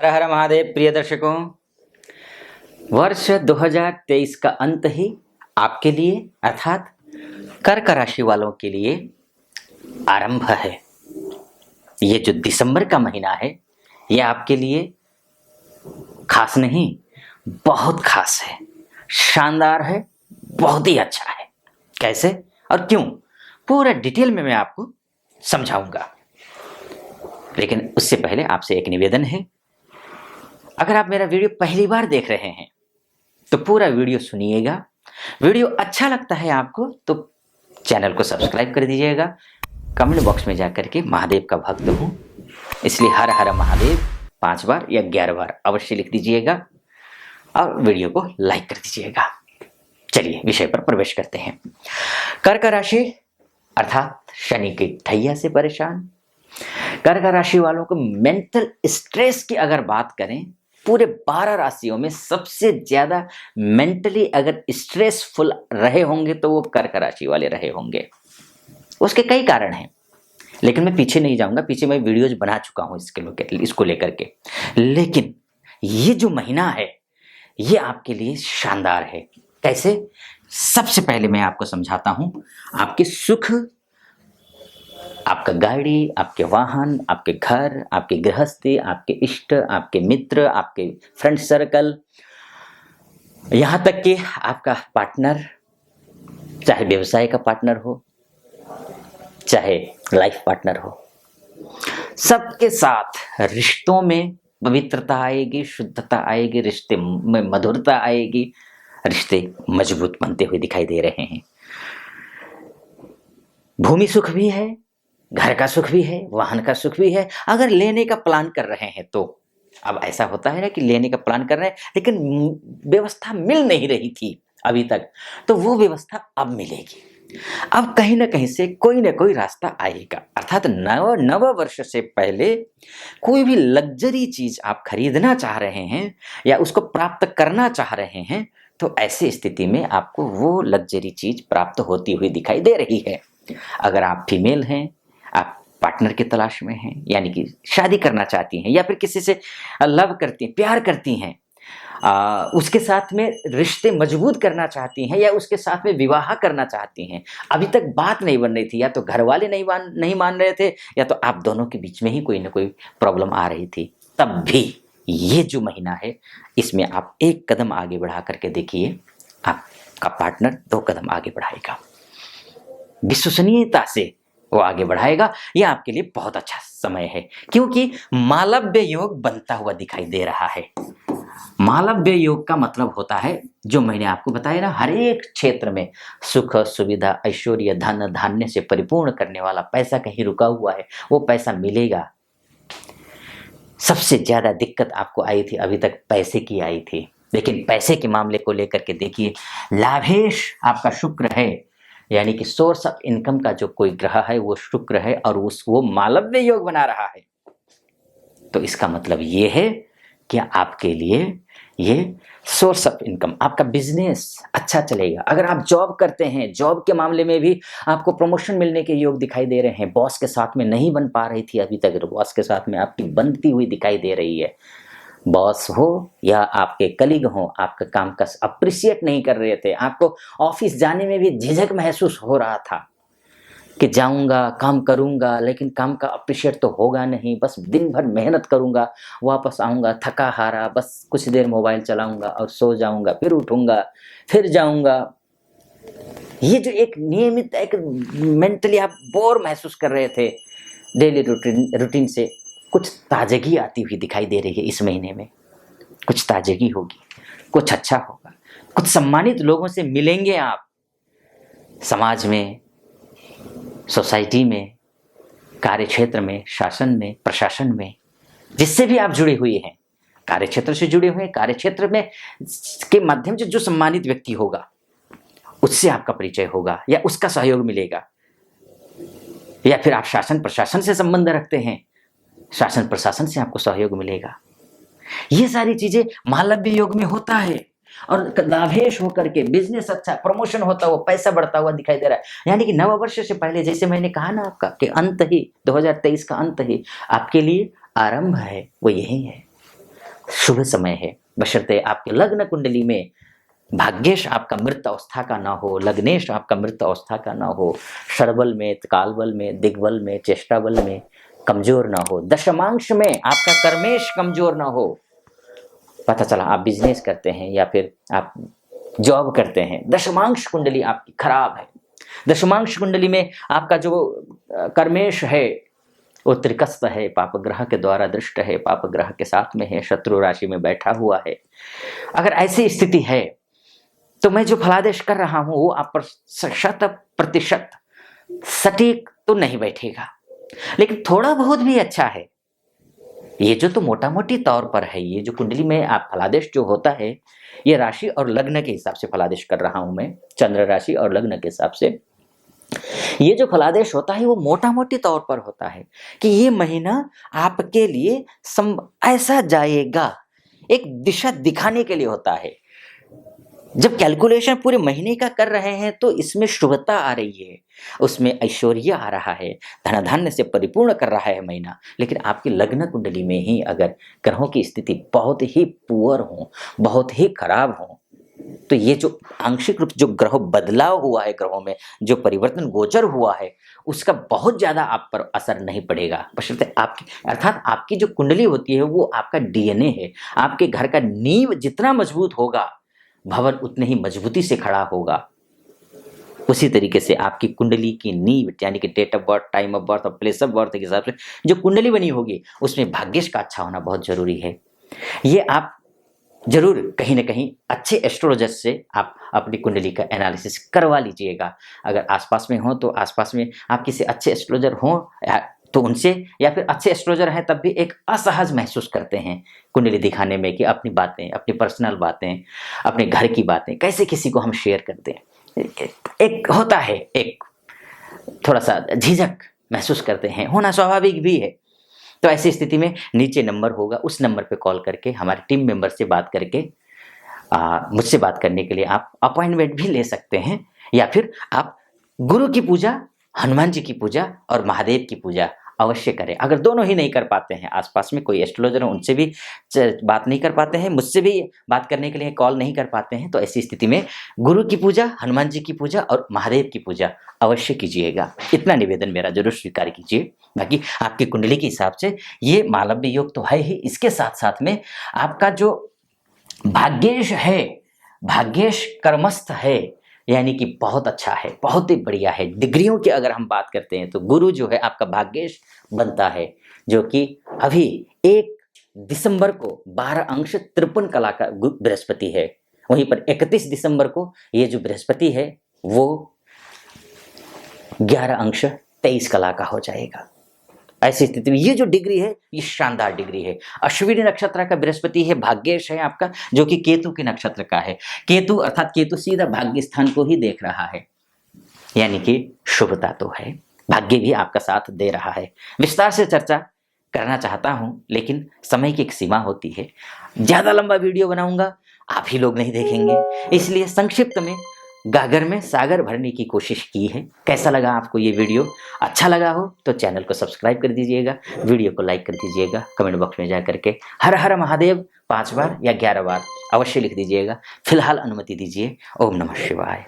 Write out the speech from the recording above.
हर हर महादेव। प्रिय दर्शकों, वर्ष 2023 का अंत ही आपके लिए अर्थात कर्क राशि वालों के लिए आरंभ है। ये जो दिसंबर का महीना है, ये आपके लिए खास नहीं, बहुत खास है, शानदार है, बहुत ही अच्छा है। कैसे और क्यों, पूरा डिटेल में मैं आपको समझाऊंगा। लेकिन उससे पहले आपसे एक निवेदन है, अगर आप मेरा वीडियो पहली बार देख रहे हैं तो पूरा वीडियो सुनिएगा। वीडियो अच्छा लगता है आपको तो चैनल को सब्सक्राइब कर दीजिएगा। कमेंट बॉक्स में जाकर के महादेव का भक्त हूँ इसलिए हर हर महादेव 5 बार या 11 बार अवश्य लिख दीजिएगा और वीडियो को लाइक कर दीजिएगा। चलिए विषय पर प्रवेश करते हैं। कर्क राशि अर्थात शनि की ठैया से परेशान कर्क राशि वालों को मेंटल स्ट्रेस की अगर बात करें, पूरे 12 राशियों में सबसे ज्यादा मेंटली अगर स्ट्रेसफुल रहे होंगे तो वो कर्क राशि वाले रहे होंगे। उसके कई कारण हैं, लेकिन मैं पीछे नहीं जाऊंगा, पीछे मैं वीडियोज बना चुका हूं इसको लेकर के। लेकिन ये जो महीना है ये आपके लिए शानदार है। कैसे? सबसे पहले मैं आपको समझाता हूं। आपके सुख, आपका गाड़ी, आपके वाहन, आपके घर, आपकी गृहस्थी, आपके इष्ट, आपके मित्र, आपके फ्रेंड सर्कल, यहाँ तक कि आपका पार्टनर, चाहे व्यवसाय का पार्टनर हो चाहे लाइफ पार्टनर हो, सबके साथ रिश्तों में पवित्रता आएगी, शुद्धता आएगी, रिश्ते में मधुरता आएगी, रिश्ते मजबूत बनते हुए दिखाई दे रहे हैं। भूमि सुख भी है, घर का सुख भी है, वाहन का सुख भी है। अगर लेने का प्लान कर रहे हैं तो अब ऐसा होता है ना कि लेने का प्लान कर रहे हैं लेकिन व्यवस्था मिल नहीं रही थी अभी तक, तो वो व्यवस्था अब मिलेगी। अब कहीं ना कहीं से कोई ना कोई रास्ता आएगा। अर्थात नव वर्ष से पहले कोई भी लग्जरी चीज आप खरीदना चाह रहे हैं या उसको प्राप्त करना चाह रहे हैं तो ऐसी स्थिति में आपको वो लग्जरी चीज प्राप्त होती हुई दिखाई दे रही है। अगर आप फीमेल हैं, आप पार्टनर की तलाश में हैं, यानी कि शादी करना चाहती हैं या फिर किसी से लव करती हैं, प्यार करती हैं, उसके साथ में रिश्ते मजबूत करना चाहती हैं या उसके साथ में विवाह करना चाहती हैं, अभी तक बात नहीं बन रही थी, या तो घर वाले नहीं मान रहे थे या तो आप दोनों के बीच में ही कोई ना कोई प्रॉब्लम आ रही थी, तब भी ये जो महीना है इसमें आप एक कदम आगे बढ़ा करके देखिए, आपका पार्टनर 2 कदम आगे बढ़ाएगा। विश्वसनीयता से वो आगे बढ़ाएगा। यह आपके लिए बहुत अच्छा समय है क्योंकि मालव्य योग बनता हुआ दिखाई दे रहा है। मालव्य योग का मतलब होता है, जो मैंने आपको बताया ना, हर एक क्षेत्र में सुख, सुविधा, ऐश्वर्य, धन धान्य से परिपूर्ण करने वाला पैसा कहीं रुका हुआ है, वो पैसा मिलेगा। सबसे ज्यादा दिक्कत आपको आई थी अभी तक पैसे की आई थी, लेकिन पैसे के मामले को लेकर के देखिए, लाभेश आपका शुक्र है, यानी कि सोर्स ऑफ इनकम का जो कोई ग्रह है वो शुक्र है और वो मालव्य योग बना रहा है। तो इसका मतलब ये है कि आपके लिए ये सोर्स ऑफ इनकम, आपका बिजनेस अच्छा चलेगा। अगर आप जॉब करते हैं, जॉब के मामले में भी आपको प्रमोशन मिलने के योग दिखाई दे रहे हैं। बॉस के साथ में नहीं बन पा रही थी अभी तक, बॉस के साथ में आपकी बनती हुई दिखाई दे रही है। बॉस हो या आपके कलीग हो, आपका काम का अप्रिशिएट नहीं कर रहे थे, आपको ऑफिस जाने में भी झिझक महसूस हो रहा था कि जाऊंगा, काम करूंगा, लेकिन काम का अप्रिशिएट तो होगा नहीं, बस दिन भर मेहनत करूंगा, वापस आऊंगा थका हारा, बस कुछ देर मोबाइल चलाऊंगा और सो जाऊंगा, फिर उठूंगा, फिर जाऊंगा। ये जो एक नियमित, एक मेंटली आप बोर महसूस कर रहे थे डेली रूटीन से, कुछ ताजगी आती हुई दिखाई दे रही है। इस महीने में कुछ ताजगी होगी, कुछ अच्छा होगा, कुछ सम्मानित लोगों से मिलेंगे आप, समाज में, सोसाइटी में, कार्यक्षेत्र में, शासन में, प्रशासन में, जिससे भी आप जुड़े हुए हैं, कार्यक्षेत्र से जुड़े हुए हैं, कार्यक्षेत्र में के माध्यम से जो सम्मानित व्यक्ति होगा उससे आपका परिचय होगा या उसका सहयोग मिलेगा, या फिर आप शासन प्रशासन से संबंध रखते हैं, शासन प्रशासन से आपको सहयोग मिलेगा। ये सारी चीजें मालव्य योग में होता है और लाभेश होकर के बिजनेस अच्छा, प्रमोशन होता हुआ, पैसा बढ़ता हुआ दिखाई दे रहा है। यानी कि नव वर्ष से पहले, जैसे मैंने कहा ना आपका कि अंत ही 2023 का अंत ही आपके लिए आरंभ है, वो यही है। शुभ समय है, बशर्ते आपके लग्न कुंडली में भाग्येश आपका मृत अवस्था का ना हो, लग्नेश आपका मृत अवस्था का ना हो, षडबल में, कालबल में, दिग्बल में, चेष्टा बल में कमजोर ना हो, दशमांश में आपका कर्मेश कमजोर ना हो। पता चला आप बिजनेस करते हैं या फिर आप जॉब करते हैं, दशमांश कुंडली आपकी खराब है, दशमांश कुंडली में आपका जो कर्मेश है वो त्रिकस्त है, पाप ग्रह के द्वारा दृष्ट है, पाप ग्रह के साथ में है, शत्रु राशि में बैठा हुआ है। अगर ऐसी स्थिति है तो मैं जो फलादेश कर रहा हूं वो आप पर 100% सटीक तो नहीं बैठेगा, लेकिन थोड़ा बहुत भी अच्छा है। ये जो तो मोटा मोटी तौर पर है, ये जो कुंडली में आप फलादेश जो होता है, ये राशि और लग्न के हिसाब से फलादेश कर रहा हूं मैं, चंद्र राशि और लग्न के हिसाब से। ये जो फलादेश होता है वो मोटा मोटी तौर पर होता है कि ये महीना आपके लिए ऐसा जाएगा, एक दिशा दिखाने के लिए होता है। जब कैलकुलेशन पूरे महीने का कर रहे हैं तो इसमें शुभता आ रही है, उसमें ऐश्वर्य आ रहा है, धन धान्य से परिपूर्ण कर रहा है महीना। लेकिन आपकी लग्न कुंडली में ही अगर ग्रहों की स्थिति बहुत ही पुअर हो, बहुत ही खराब हो, तो ये जो आंशिक रूप जो ग्रह बदलाव हुआ है, ग्रहों में जो परिवर्तन गोचर हुआ है, उसका बहुत ज्यादा आप पर असर नहीं पड़ेगा। बशर्ते आपकी, अर्थात आपकी जो कुंडली होती है वो आपका डीएनए है। आपके घर का नींव जितना मजबूत होगा, भवन उतने ही मजबूती से खड़ा होगा। उसी तरीके से आपकी कुंडली की नींव यानी कि date of birth, time of birth और प्लेस ऑफ बर्थ के हिसाब से जो कुंडली बनी होगी उसमें भाग्येश का अच्छा होना बहुत जरूरी है। ये आप जरूर कहीं ना कहीं अच्छे एस्ट्रोलॉजर से आप अपनी कुंडली का एनालिसिस करवा लीजिएगा। अगर आसपास में हो तो आसपास में आप किसी अच्छे एस्ट्रोलॉजर हो तो उनसे, या फिर अच्छे एस्ट्रोलॉजर हैं तब भी एक असहज महसूस करते हैं कुंडली दिखाने में कि अपनी बातें, अपनी पर्सनल बातें, अपने घर की बातें कैसे किसी को हम शेयर करते हैं। एक होता है, एक थोड़ा सा झिझक महसूस करते हैं, होना स्वाभाविक भी है। तो ऐसी स्थिति में नीचे नंबर होगा, उस नंबर पे कॉल करके हमारे टीम मेंबर से बात करके मुझसे बात करने के लिए आप अपॉइंटमेंट भी ले सकते हैं। या फिर आप गुरु की पूजा, हनुमान जी की पूजा और महादेव की पूजा अवश्य करें। अगर दोनों ही नहीं कर पाते हैं, आसपास में कोई एस्ट्रोलॉजर है उनसे भी बात नहीं कर पाते हैं, मुझसे भी बात करने के लिए कॉल नहीं कर पाते हैं, तो ऐसी स्थिति में गुरु की पूजा, हनुमान जी की पूजा और महादेव की पूजा अवश्य कीजिएगा। इतना निवेदन मेरा जरूर स्वीकार कीजिए। बाकी आपकी कुंडली के हिसाब से ये मालव्य योग तो है ही, इसके साथ साथ में आपका जो भाग्येश है, भाग्येश कर्मस्थ है, यानी कि बहुत अच्छा है, बहुत ही बढ़िया है। डिग्रियों की अगर हम बात करते हैं तो गुरु जो है आपका भाग्येश बनता है, जो कि अभी 1 दिसंबर को 12 अंश 53 कला का बृहस्पति है। वहीं पर 31 दिसंबर को ये जो बृहस्पति है वो 11 अंश 23 कला का हो जाएगा। ऐसी स्थिति में ये जो डिग्री है ये शानदार डिग्री है। अश्विनी नक्षत्र का बृहस्पति है, भाग्येश है आपका, जो कि केतु के नक्षत्र का है। केतु अर्थात केतु सीधा भाग्य स्थान को ही देख रहा है, यानी कि शुभता तो है, भाग्य भी आपका साथ दे रहा है। विस्तार से चर्चा करना चाहता हूं, लेकिन समय की एक सीमा होती है। ज्यादा लंबा वीडियो बनाऊंगा, आप ही लोग नहीं देखेंगे, इसलिए संक्षिप्त में गागर में सागर भरने की कोशिश की है। कैसा लगा आपको ये वीडियो? अच्छा लगा हो तो चैनल को सब्सक्राइब कर दीजिएगा, वीडियो को लाइक कर दीजिएगा, कमेंट बॉक्स में जा करके हर हर महादेव 5 बार या 11 बार अवश्य लिख दीजिएगा। फिलहाल अनुमति दीजिए। ओम नमः शिवाय।